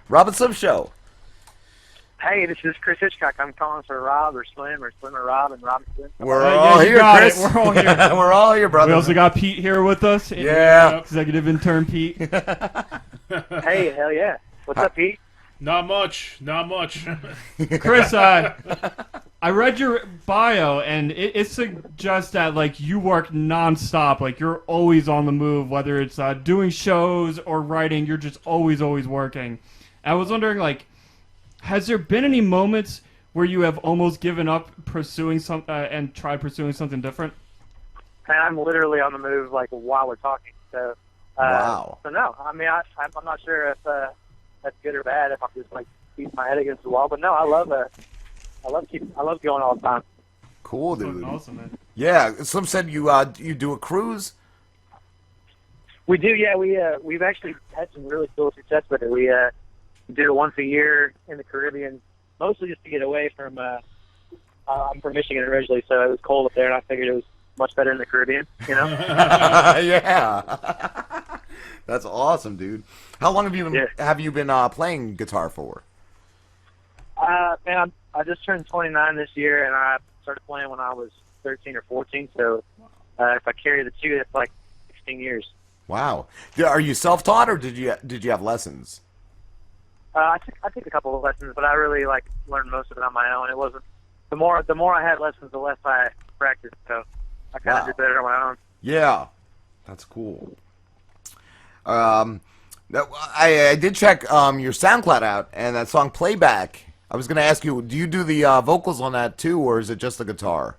Rob and Slim Show. Hey, this is Kris Hitchcock. I'm calling for Rob or Slim and Rob and Rob and Slim. We're all here, Chris. We're all here. We're all here, brother. We also got Pete here with us. Yeah. Executive intern Pete. Hey, hell yeah. What's up, Pete? Not much. Chris, I read your bio, and it suggests that, like, you work nonstop. Like, you're always on the move, whether it's doing shows or writing. You're just always working. I was wondering, like, has there been any moments where you have almost given up pursuing and tried pursuing something different? And I'm literally on the move, like, while we're talking. So, Wow. So no, I mean, I'm not sure if that's good or bad. If I'm just like beating my head against the wall, but no, I love going all the time. Cool, dude. Awesome, man. Yeah. Slim said you do a cruise. We do, yeah. We've actually had some really cool success with it. We do it once a year in the Caribbean, mostly just to get away from. I'm from Michigan originally, so it was cold up there, and I figured it was much better in the Caribbean. You know? Yeah. That's awesome, dude. How long have you been playing guitar for? Man, I just turned 29 this year, and I started playing when I was 13 or 14. So if I carry the two, that's like 16 years. Wow. Are you self-taught, or did you have lessons? I took a couple of lessons, but I really learned most of it on my own. It wasn't the more I had lessons, the less I practiced. So I kind of did better on my own. Yeah, that's cool. I did check your SoundCloud out, and that song "Playback." I was going to ask you, do you do the vocals on that too, or is it just the guitar?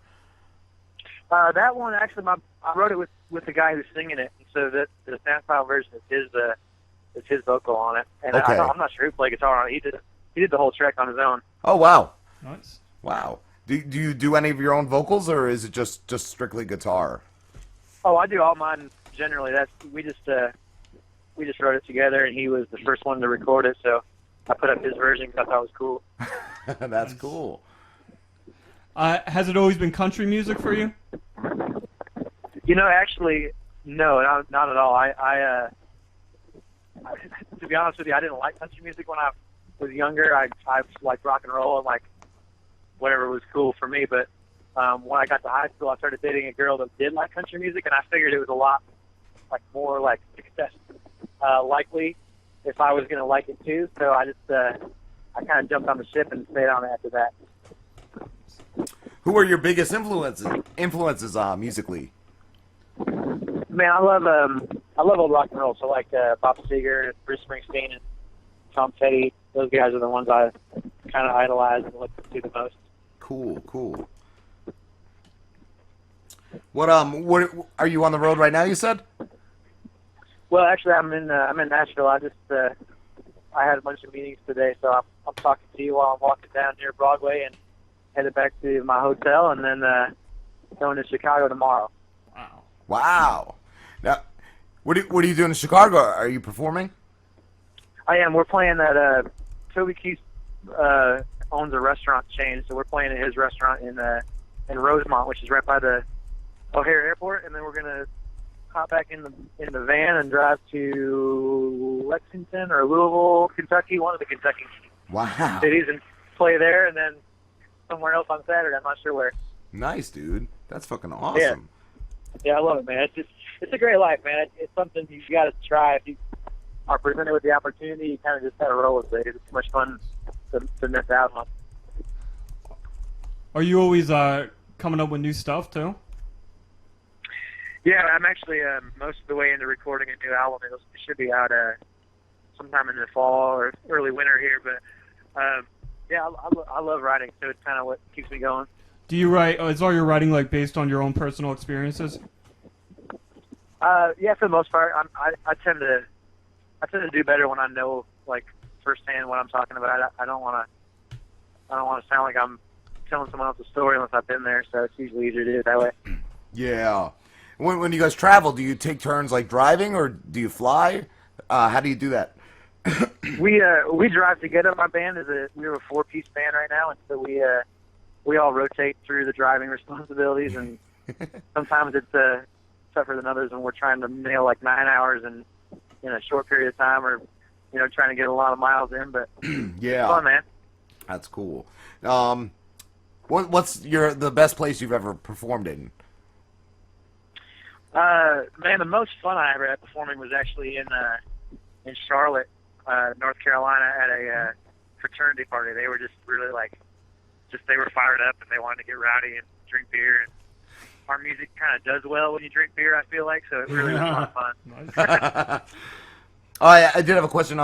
That one actually, I wrote it with the guy who's singing it, so that the SoundCloud version is his vocal on it. And okay. I'm not sure who played guitar on it. He did the whole track on his own. Oh wow, Nice. wow. Do you do any of your own vocals, or is it just strictly guitar? Oh, I do all mine generally. We just wrote it together, and he was the first one to record it, so I put up his version because I thought it was cool. That's cool. Has it always been country music for you? You know, actually, no, not at all. I to be honest with you, I didn't like country music when I was younger. I liked rock and roll and whatever was cool for me. But when I got to high school, I started dating a girl that did like country music, and I figured it was a lot more success likely if I was going to like it too. So I kind of jumped on the ship and stayed on it after that. Who are your biggest influences musically? Man, I love old rock and roll. So Bob Seger, Bruce Springsteen, and Tom Petty. Those guys are the ones I kind of idolize and look to the most. Cool. What are you on the road right now? You said. Well, actually, I'm in Nashville. I had a bunch of meetings today, so I'm talking to you while I'm walking down near Broadway and headed back to my hotel, and then going to Chicago tomorrow. Wow. Now, what are you doing in Chicago? Are you performing? I am. We're playing at Toby Keith owns a restaurant chain, so we're playing at his restaurant in Rosemont, which is right by the O'Hare Airport, and then we're gonna hop back in the van and drive to Lexington or Louisville, Kentucky, one of the Kentucky cities, and play there, and then somewhere else on Saturday. I'm not sure where. Nice, dude. That's fucking awesome. Yeah, I love it, man. It's a great life, man. It's something you got to try. If you are presented with the opportunity, you kind of just got to roll with it. It's too much fun to miss out on. Are you always coming up with new stuff too? Yeah, I'm actually most of the way into recording a new album. It should be out sometime in the fall or early winter here. But yeah, I love writing, so it's kind of what keeps me going. Do you write? Is all your writing based on your own personal experiences? Yeah, for the most part, I tend to do better when I know firsthand what I'm talking about. I don't want to sound like I'm telling someone else's story unless I've been there. So it's usually easier to do it that way. Yeah. When you guys travel, do you take turns driving, or do you fly? How do you do that? We drive together. My band we're a 4-piece band right now, and so we all rotate through the driving responsibilities, and sometimes it's tougher than others when we're trying to nail 9 hours in a short period of time, or trying to get a lot of miles in, but Yeah, fun, man. that's cool. What's the best place you've ever performed in? Man, the most fun I ever had performing was actually in Charlotte, North Carolina, at a fraternity party. They were just really they were fired up and they wanted to get rowdy and drink beer. And our music kind of does well when you drink beer, I feel like, so it really was a lot of fun. Oh, I did have a question.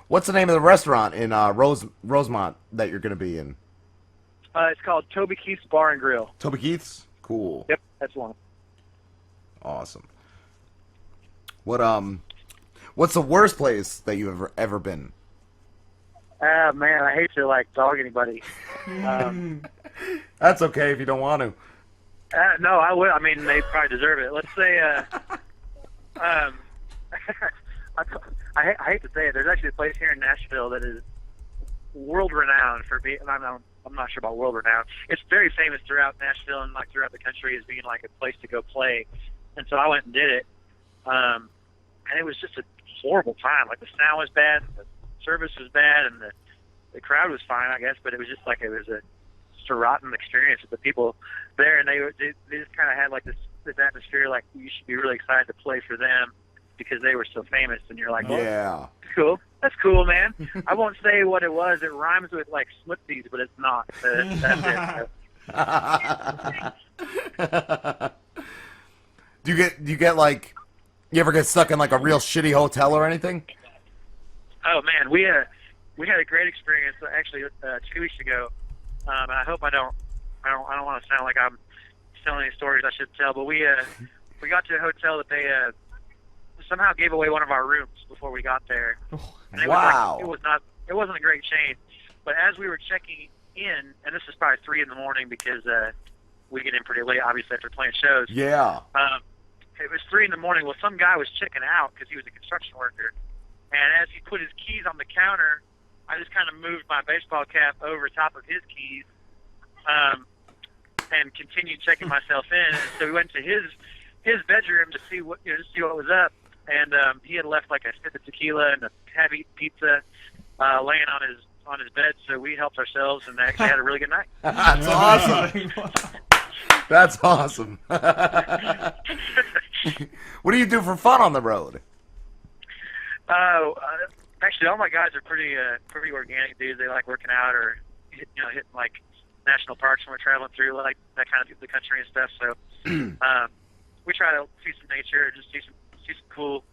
What's the name of the restaurant in Rosemont that you're going to be in? It's called Toby Keith's Bar and Grill. Toby Keith's? Cool. Yep, that's one. Awesome. What's the worst place that you've ever been? Man, I hate to dog anybody. That's okay if you don't want to. No, I would. I mean, they probably deserve it. Let's say, I hate to say it. There's actually a place here in Nashville that is world renowned for being. I'm not sure about world renowned. It's very famous throughout Nashville and throughout the country as being a place to go play. And so I went and did it, and it was just a horrible time. The sound was bad, the service was bad, and the crowd was fine, I guess. But it was just it was just a rotten experience with the people there, and they just kind of had this atmosphere you should be really excited to play for them because they were so famous, and you're like, Yeah. cool. That's cool, man. I won't say what it was. It rhymes with Slipsies, but it's not. That's it. Do you get you ever get stuck in a real shitty hotel or anything? Oh man, we had a great experience actually 2 weeks ago, and I hope I don't want to sound like I'm telling any stories I should tell, but we got to a hotel that they somehow gave away one of our rooms before we got there. And it Wow. it wasn't a great chain, but as we were checking in, and this is probably 3 a.m. because we get in pretty late, obviously after playing shows. Yeah. It was 3 a.m. Well, some guy was checking out because he was a construction worker, and as he put his keys on the counter, I just kind of moved my baseball cap over top of his keys, and continued checking myself in. And so we went to his bedroom to see what was up, and he had left a sip of tequila and a half-eaten pizza laying on his bed. So we helped ourselves and actually had a really good night. That's awesome. That's awesome. What do you do for fun on the road? Actually, all my guys are pretty organic dudes. They like working out or hitting national parks when we're traveling through that kind of the country and stuff. So we try to see some nature, just see some cool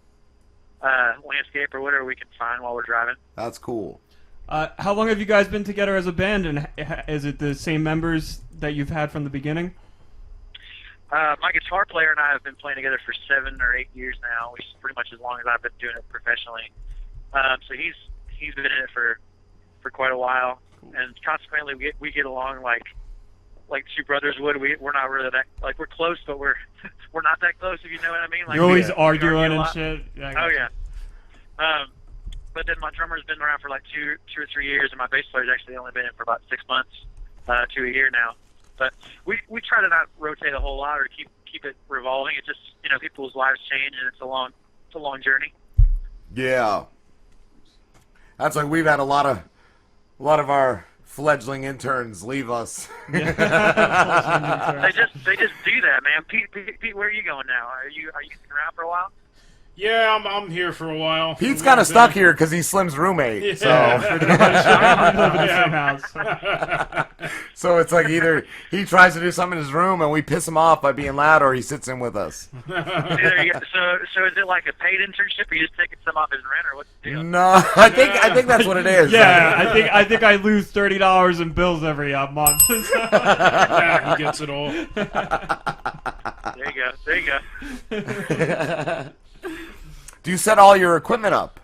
landscape or whatever we can find while we're driving. That's cool. How long have you guys been together as a band, and is it the same members that you've had from the beginning? My guitar player and I have been playing together for 7 or 8 years now, which is pretty much as long as I've been doing it professionally. So he's been in it for quite a while, and consequently we get along like two brothers would. We're not really that we're close, but we're not that close, if you know what I mean. You're always we arguing argue and shit. Oh yeah. But then my drummer's been around for 2 or 3 years, and my bass player's actually only been in for about 6 months to a year now. But we try to not rotate a whole lot or keep it revolving. It just people's lives change, and it's a long journey. Yeah. That's we've had a lot of our fledgling interns leave us. They just do that, man. Pete, where are you going now? Are you sticking around for a while? Yeah, I'm here for a while. Pete's kind of stuck here because he's Slim's roommate. Yeah. So it's either he tries to do something in his room and we piss him off by being loud, or he sits in with us. So is it like a paid internship, or you just taking some off his rent, or what's the deal? No, I think that's what it is. Yeah, I think I lose $30 in bills every month. Yeah, he gets it all. There you go. Do you set all your equipment up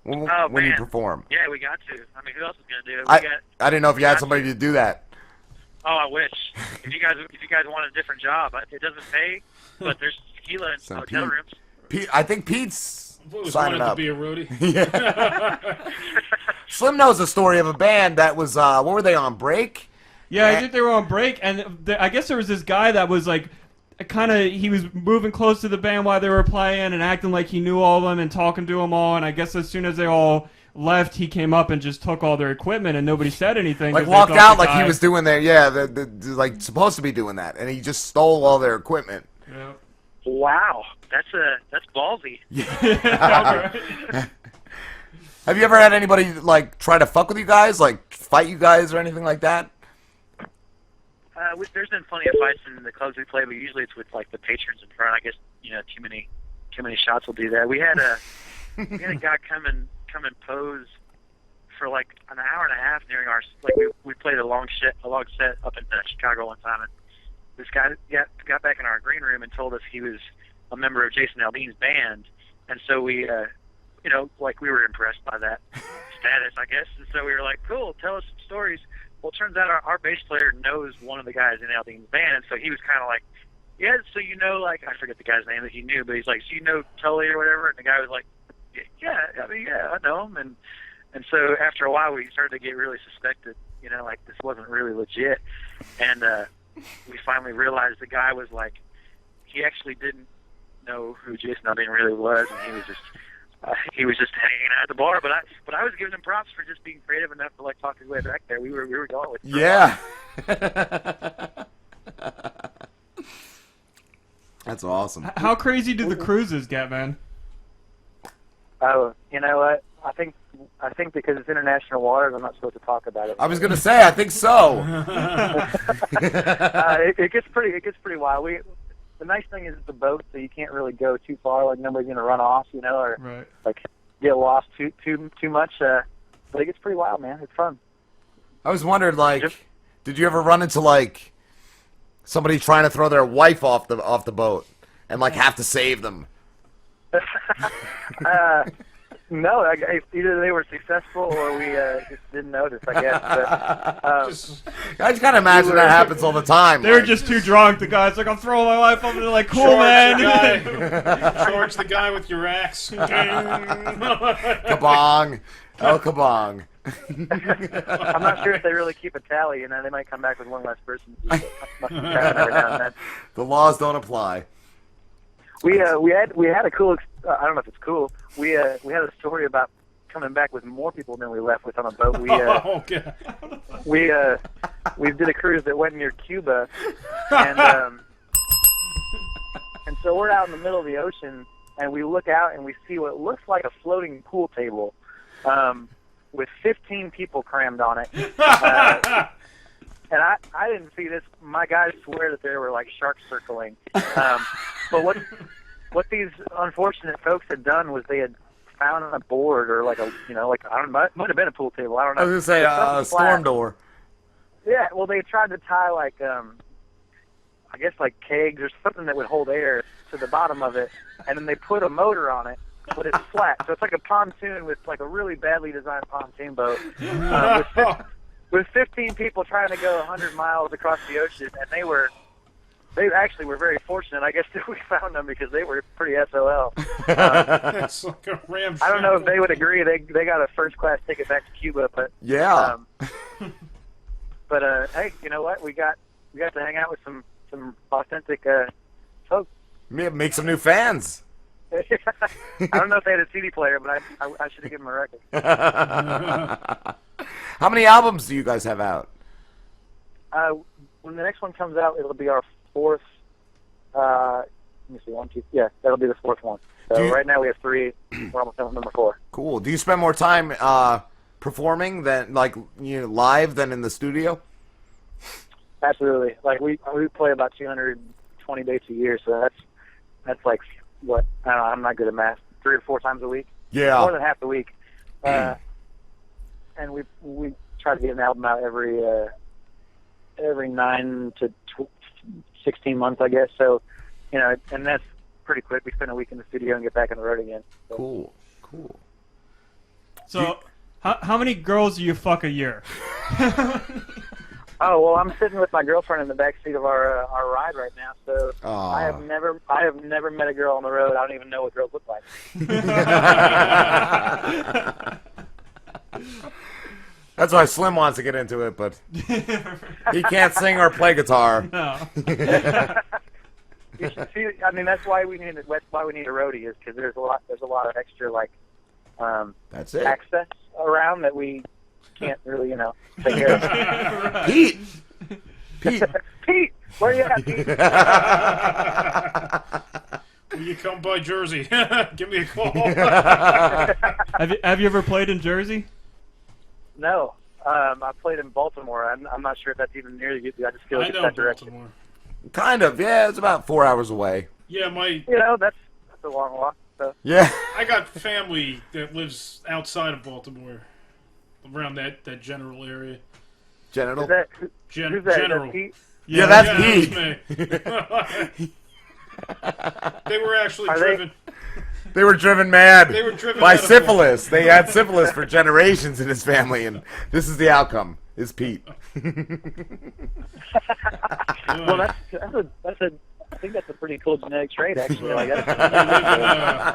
when you man. perform? Yeah, we got to. I mean, who else is gonna do it? I didn't know if you had somebody to do that. Oh, I wish. If you guys want a different job, it doesn't pay, but there's tequila and hotel rooms. I think Pete's signing up. To be a roadie. Yeah. Slim knows the story of a band that was what were they on break? Yeah, I think they were on break, and I guess there was this guy that was he was moving close to the band while they were playing and acting like he knew all of them and talking to them all. And I guess as soon as they all left, he came up and just took all their equipment and nobody said anything. Like walked out like he was doing their like supposed to be doing that, and he just stole all their equipment. Yeah. Wow, that's ballsy. Have you ever had anybody like try to fuck with you guys, like fight you guys or anything like that? There's been plenty of fights in the clubs we play, but usually it's with like the patrons in front. I guess too many shots will do that. We had a guy come and pose for like an hour and a half during our we played a long set up in Chicago one time, and this guy got back in our green room and told us he was a member of Jason Aldean's band, and so we we were impressed by that status, I guess, and so we were like, cool, tell us some stories. Well, it turns out our bass player knows one of the guys in Aldean's band, and so he was kind of like, yeah, so like, I forget the guy's name that he knew, but he's like, so Tully or whatever, and the guy was like, yeah, I know him, and so after a while we started to get really suspected, like this wasn't really legit, and we finally realized the guy was like, he actually didn't know who Jason Aldean really was, and he was just hanging out at the bar, but I was giving him props for just being creative enough to like talk his way back there. We were going with it. Yeah. That's awesome. How crazy do the cruises get, man? Oh, you know what? I think because it's international waters, I'm not supposed to talk about it. I was gonna say, I think so. It gets pretty wild. The nice thing is it's a boat, so you can't really go too far. Like nobody's gonna run off, or right. like get lost too much. But it gets pretty wild, man. It's fun. I was wondering, like, did you ever run into like somebody trying to throw their wife off the boat and like have to save them? No, either they were successful or we just didn't notice, I guess. But, I just kind of imagine that happens all the time. They were just too drunk. The guy's like, I'm throwing my wife up, and they're like, cool, man. Charge the guy with your axe. Kabong. Oh, kabong. I'm not sure if they really keep a tally. They might come back with one less person. Must be every now and then. The laws don't apply. We had a cool. I don't know if it's cool. We had a story about coming back with more people than we left with on a boat. We did a cruise that went near Cuba, and so we're out in the middle of the ocean, and we look out and we see what looks like a floating pool table, with 15 people crammed on it. And I didn't see this. My guys swear that there were like sharks circling. But what these unfortunate folks had done was they had found a board or like a I don't know, might have been a pool table. I don't know. I was gonna say a storm door. Yeah, well they tried to tie like I guess like kegs or something that would hold air to the bottom of it, and then they put a motor on it, but it's flat, so it's like a pontoon with like a really badly designed pontoon boat. With 15 people trying to go 100 miles across the ocean, and they actually were very fortunate, I guess, that we found them because they were pretty SOL. It's like a ramshackle. I don't know if they would agree. They got a first-class ticket back to Cuba, but yeah. Hey, you know what? We got to hang out with some authentic folks. Make some new fans. I don't know if they had a CD player, but I should have given them a record. How many albums do you guys have out? When the next one comes out, it'll be our fourth. Let me see, 1, 2. Yeah, that'll be the fourth one. So right now we have 3. We're almost done with number 4. Cool. Do you spend more time performing than live than in the studio? Absolutely. Like we play about 220 dates a year, so that's like what I don't know, I'm not good at math. 3 or 4 times a week. Yeah. More than half the week. And we try to get an album out every 9 to 16 months, I guess. So, and that's pretty quick. We spend a week in the studio and get back on the road again. So. Cool. So, how many girls do you fuck a year? Oh well, I'm sitting with my girlfriend in the back seat of our ride right now. So I have never met a girl on the road. I don't even know what girls look like. That's why Slim wants to get into it, but he can't sing or play guitar. No. You should see. I mean, that's why we need a roadie, is because there's a lot of extra like That's it. access around that we can't really take care of. Pete. Pete. Pete, where you at, Pete? Will you come by Jersey? Give me a call. Have you ever played in Jersey? No, I played in Baltimore. I'm not sure if that's even near you. I just feel like I it's know that direction. Baltimore. Kind of. Yeah, it's about 4 hours away. Yeah, That's a long walk. So. Yeah. I got family that lives outside of Baltimore, around that general area. Genital. Is that, who's that? General. Is that Pete? Yeah, that's Pete. That's me. They were actually Are driven. They were driven mad They were driven by out of- syphilis. They had syphilis for generations in his family, and this is the outcome. Is Pete. Well, that's a. I think that's a pretty cool genetic trait, actually. Like,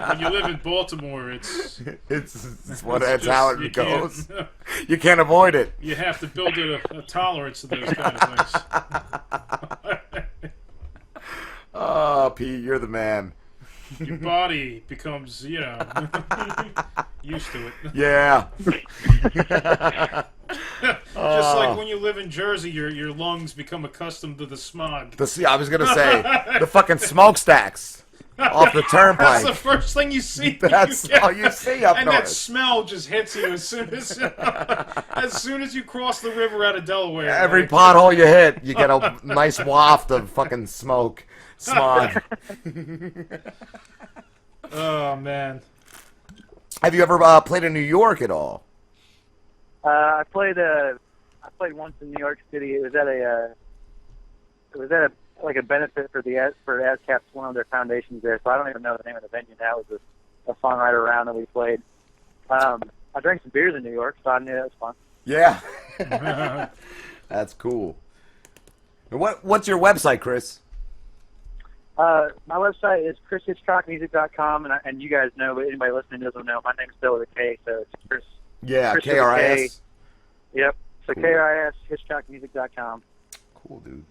When you live in Baltimore, it's It's how just- it you goes. can't- You can't avoid it. You have to build a tolerance to those kind of things. Oh, Pete, you're the man. Your body becomes, used to it. Yeah. Just like when you live in Jersey, your lungs become accustomed to the smog. I was gonna say the fucking smokestacks off the That's turnpike. the first thing you see. That's all you see up and north. that smell just hits you as soon as you cross the river out of Delaware. Every like, pothole you hit, you get a nice waft of fucking smog. Oh man. Have you ever played in New York at all? I played once in New York City. It was at a like a benefit for ASCAP's, one of their foundations there. So I don't even know the name of the venue now. It was a songwriter round that we played. I drank some beers in New York, so I knew that was fun. Yeah. That's cool. And what's your website, Kris? My website is KrisHitchcockmusic.com, and you guys know, but anybody listening doesn't know, my name's spelled with a K, so it's Kris. Yeah, Kris with a KRIS. K. Yep. So KRIS, Hitchcockmusic.com. Cool, dude.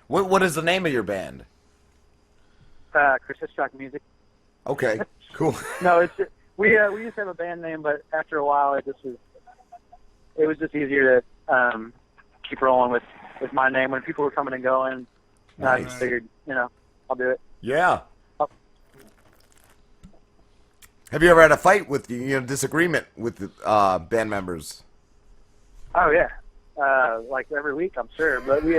What is the name of your band? Kris Hitchcock Music. Okay, cool. No, it's we used to have a band name, but after a while, it was just easier to keep rolling with my name when people were coming and going. I Nice. just figured, I'll do it. Yeah. Oh. Have you ever had a fight with disagreement with the band members? Oh yeah, like every week, I'm sure. But we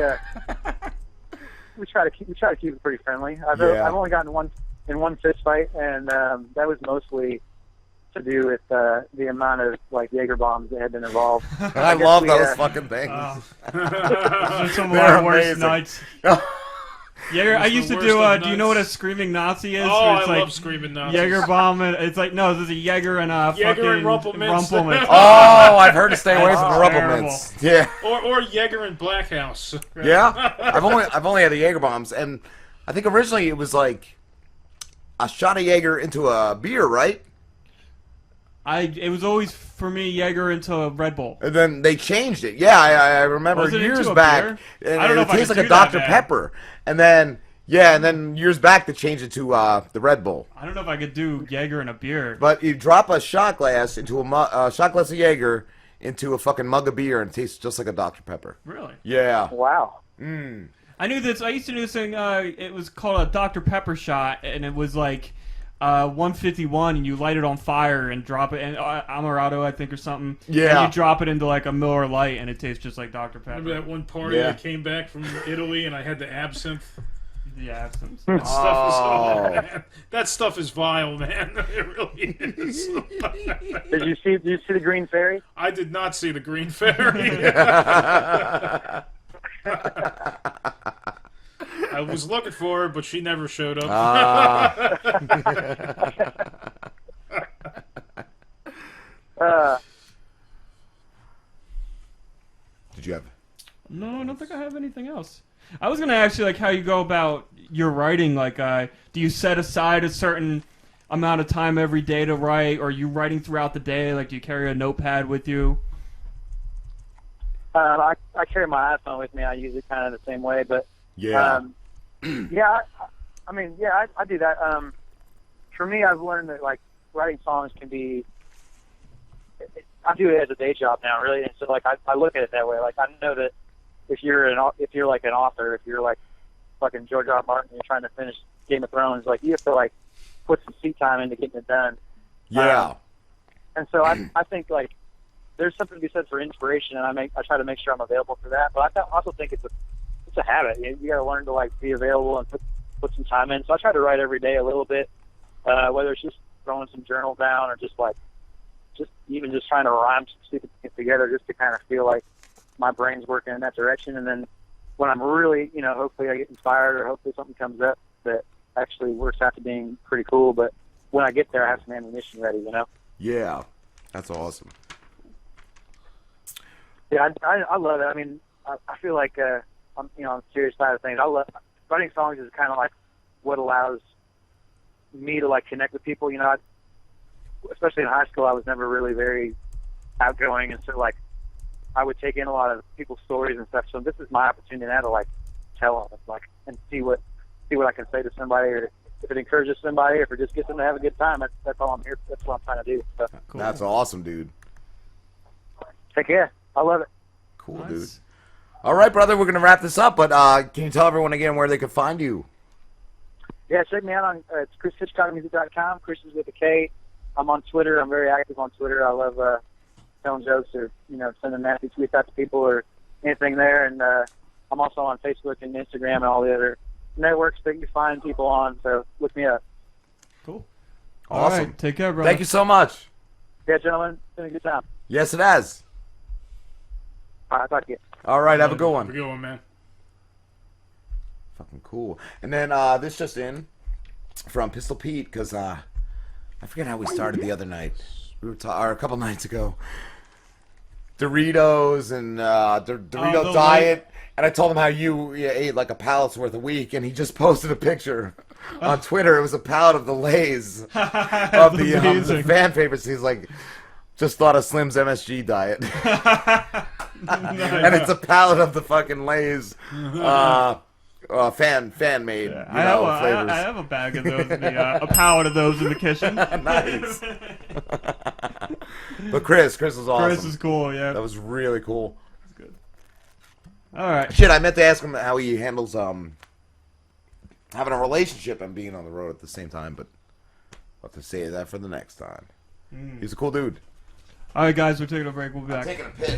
try to keep it pretty friendly. I've only gotten in one fist fight, and that was mostly to do with the amount of like Jaeger bombs that had been involved. I guess love we, those fucking things. Those are some of They're our worst amazing. nights. Yeah, I Those used the to worst do. of Do you know what a nights. screaming Nazi is? Oh, Where I it's like love screaming Nazis. Jaeger bomb. And it's like no, there's a Jaeger and a Jaeger and fucking Rumpelmintz. Oh, I've heard to stay away from the That's Rumpelmintz. Yeah. Or Jaeger and Black House. Yeah. I've only had the Jaeger bombs, and I think originally it was like a shot of Jaeger into a beer, right? It was always for me Jaeger into a Red Bull. And then they changed it. Yeah, I remember Was it years into a back. beer? And I don't know it if I tastes could like a do that, Dr. man. Pepper. And then years back they changed it to the Red Bull. I don't know if I could do Jaeger in a beer. But you drop a shot glass into a shot glass of Jaeger into a fucking mug of beer, and it tastes just like a Dr. Pepper. Really? Yeah. Wow. I knew this. I used to do this thing. It was called a Dr. Pepper shot, and it was like 151, and you light it on fire and drop it, and Amaretto, I think, or something. Yeah. And you drop it into like a Miller Lite, and it tastes just like Dr. Pepper. Remember that one party Yeah. I came back from Italy and I had the absinthe? Yeah. That stuff is that stuff is vile, man. It really is. Did you see the Green Fairy? I did not see the Green Fairy. I was looking for her, but she never showed up. Did you have? No, I don't think I have anything else. I was gonna ask you like how you go about your writing. Like, do you set aside a certain amount of time every day to write, or are you writing throughout the day? Like, do you carry a notepad with you? I carry my iPhone with me. I use it kind of the same way, but Yeah. Yeah, I mean, yeah, I do that. For me, I've learned that like writing songs can be. I do it as a day job now, really, and so like I look at it that way. Like I know that if you're like an author, if you're like fucking George R. R. Martin, and you're trying to finish Game of Thrones, like you have to like put some seat time into getting it done. Yeah. And so I think like there's something to be said for inspiration, and I try to make sure I'm available for that. But I also think it's a habit. You got to learn to like be available and put some time in. So I try to write every day a little bit, whether it's just throwing some journal down or just even trying to rhyme some stupid things together, just to kind of feel like my brain's working in that direction. And then when I'm really, hopefully I get inspired or hopefully something comes up that actually works out to being pretty cool. But when I get there, I have some ammunition ready, Yeah. That's awesome. Yeah, I love it. I mean, I feel like I'm on the serious side of things. I love writing songs is kind of like what allows me to like connect with people. Especially in high school, I was never really very outgoing, and so like I would take in a lot of people's stories and stuff. So this is my opportunity now to like tell them, like, and see what I can say to somebody, or if it encourages somebody, or if it just gets them to have a good time. That's all I'm here. That's what I'm trying to do. So. Cool. That's awesome, dude. Take care. I love it. Cool, Nice. dude. All right, brother, we're going to wrap this up, but can you tell everyone again where they can find you? Yeah, check me out on it's KrisHitchcockMusic.com. Chris is with a K. I'm on Twitter. I'm very active on Twitter. I love telling jokes or sending nasty tweets out to people or anything there. And I'm also on Facebook and Instagram and all the other networks that you find people on. So look me up. Cool. Awesome. All right, take care, brother. Thank you so much. Yeah, gentlemen, it's been a good time. Yes, it has. All right, talk to you. All right, have a good Have one. a good one, man. Fucking cool. And then this just in from Pistol Pete, because I forget how we started the other night. We were or a couple nights ago. Doritos and Dorito the diet. And I told him how you ate like a pallet's worth a week, and he just posted a picture on Twitter. It was a pallet of the Lay's of the Amazing. fan favorites. He's like, just thought of Slim's MSG diet. And it's a pallet of the fucking Lay's fan made I flavors. have a bag of those, a pallet of those in the kitchen. Nice. But Chris was awesome. Chris is cool, yeah. That was really cool. All right. Shit, I meant to ask him how he handles having a relationship and being on the road at the same time, but I'll have to say that for the next time. He's a cool dude. All right, guys, we're taking a break. We'll be back. Taking a piss.